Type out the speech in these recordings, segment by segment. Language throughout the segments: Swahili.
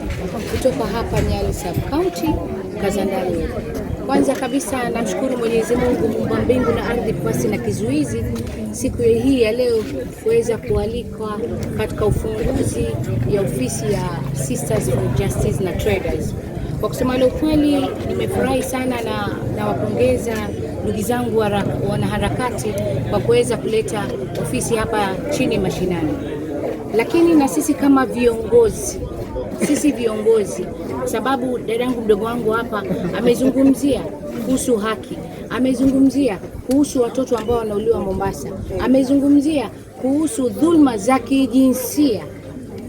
Kutoka hapa Nyali Sub County, Kazandani. Kwanza kabisa namshukuru Mwenyezi Mungu muumba mbingu na ardhi pasi na kizuizi, siku hii ya leo kuweza kualikwa katika ufunguzi ya ofisi ya Sisters for Justice na Traders. Kwa kusema leo kweli nimefurahi sana na wapongeza ndugu zangu wanaharakati kwa kuweza kuleta ofisi hapa chini mashinani. Lakini na sisi kama viongozi, sababu dadangu mdogo wangu hapa amezungumzia kuhusu haki, amezungumzia kuhusu watoto ambao wanauliwa Mombasa, amezungumzia kuhusu dhulma za kijinsia,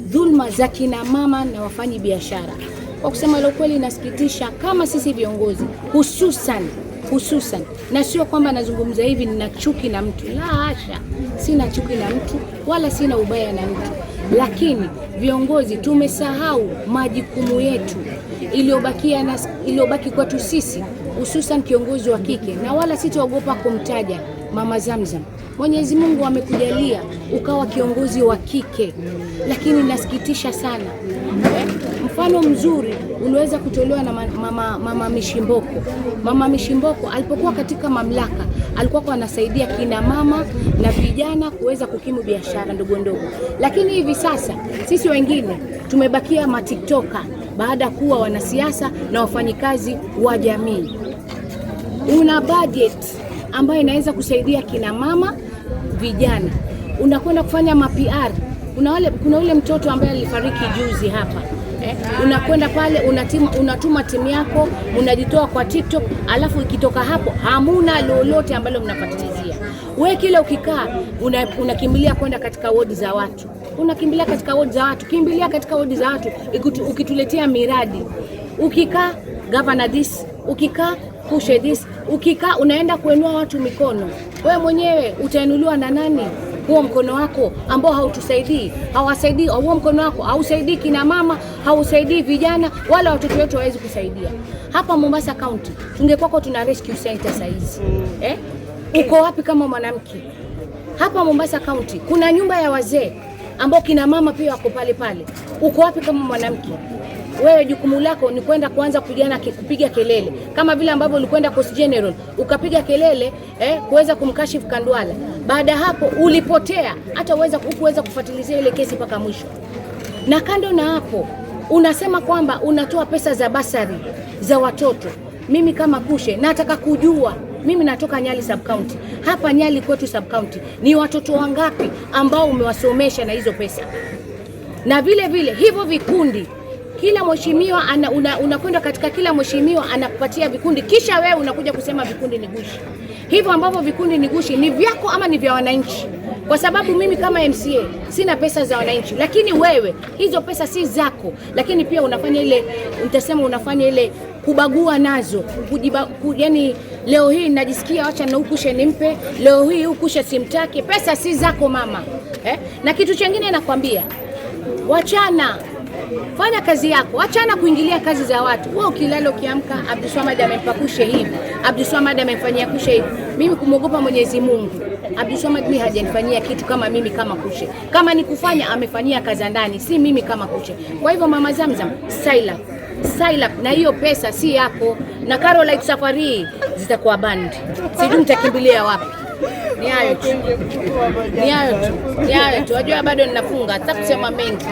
dhulma za kina mama na wafanyi biashara. Kwa kusema leo kweli nasikitisha kama sisi viongozi, hususan na sio kwamba nazungumza hivi nina chuki na mtu, la hasha, sina chuki na mtu wala sina ubaya na mtu, lakini viongozi tumesahau majukumu yetu iliyobaki kwetu sisi, hususan kiongozi wa kike, na wala sitaogopa kumtaja Mama Zamzam. Mwenyezi Mungu amekujalia ukawa kiongozi wa kike, lakini nasikitisha sana. Mfano mzuri uliweza kutolewa na Mama Mishimboko. Mama Mishimboko alipokuwa katika mamlaka alikuwa anasaidia kina mama na vijana kuweza kukimu biashara ndogo ndogo, lakini hivi sasa sisi wengine tumebakia matiktoka baada ya kuwa wanasiasa na wafanyikazi wa jamii. Una budget ambayo inaweza kusaidia kina mama, vijana, unakwenda kufanya ma-PR. Kuna ule mtoto ambaye alifariki juzi hapa. Unakwenda pale unatuma timu yako, unajitoa kwa TikTok, alafu ikitoka hapo hamuna lolote ambalo mnafuatilizia. Wewe kile ukikaa unakimbilia kwenda katika wodi za watu. Kimbilia katika wodi za watu ukituletea miradi. Ukikaa governor this, ukikaa push this, ukikaa unaenda kuinua watu mikono. Wewe mwenyewe utainuliwa na nani? Huo mkono wako ambao hawasaidii, huo mkono wako hausaidii kina mama, hausaidii vijana, wala watoto wetu hawezi kusaidia. Hapa Mombasa County tungekuwa tuna rescue center saizi. Uko wapi kama mwanamke? Hapa Mombasa County kuna nyumba ya wazee ambao kina mama pia wako pale. Uko wapi kama mwanamke? Wewe jukumu lako ni kwenda kuanza kupiga kelele, kama vile ambavyo ulikwenda Coast General ukapiga kelele kuweza kumkashifu Kandwala. Baada hapo ulipotea, hata hukuweza kufuatilizia ile kesi mpaka mwisho. Na kando na hapo unasema kwamba unatoa pesa za basari za watoto. Mimi kama Kushe nataka kujua, mimi natoka Nyali Sub County. Hapa Nyali kwetu Sub County ni watoto wangapi ambao umewasomesha na hizo pesa? Na vile hivyo vikundi, kila mheshimiwa unakwenda katika kila mheshimiwa anakupatia vikundi, kisha wewe unakuja kusema vikundi ni gushi. Hivyo ambavyo vikundi ni gushi ni vyako ama ni vya wananchi? Kwa sababu mimi kama MCA sina pesa za wananchi, lakini wewe hizo pesa si zako, lakini pia unafanya ile kubagua nazo, yani leo hii najisikia acha na Ukushe nimpe, leo hii Ukushe simtaki. Pesa si zako mama. Na kitu kingine nakwambia, wachana, fanya kazi yako, achana kuingilia kazi za watu. Wewe ukilala ukiamka, Abdulswamad amempa Kushe hivi, Abdulswamad amemfanyia Kushe hivi. Mimi kumwogopa Mwenyezi Mungu, Abdulswamad mimi hajanifanyia kitu kama mimi kama Kushe. Kama ni kufanya amefanyia Kazandani, si mimi kama Kushe. Kwa hivyo Mama Zamzam, silent, na hiyo pesa si yako. Na Caroline safari zitakuwa band. Sijui mtakimbilia wapi. Ni hayo tu. Wajua bado ninafunga, hata kusema mengi.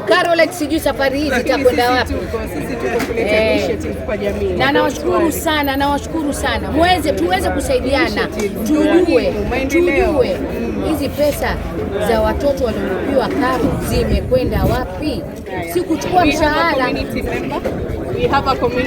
Caroline sijui safari hizi itakwenda wapi. Sisi tuko kuleta initiative kwa jamii. Na nawashukuru sana. Tuweze kusaidiana. Tujue hizi pesa za watoto waliolipiwa karo zimekwenda wapi? Si kuchukua mshahara. We have a community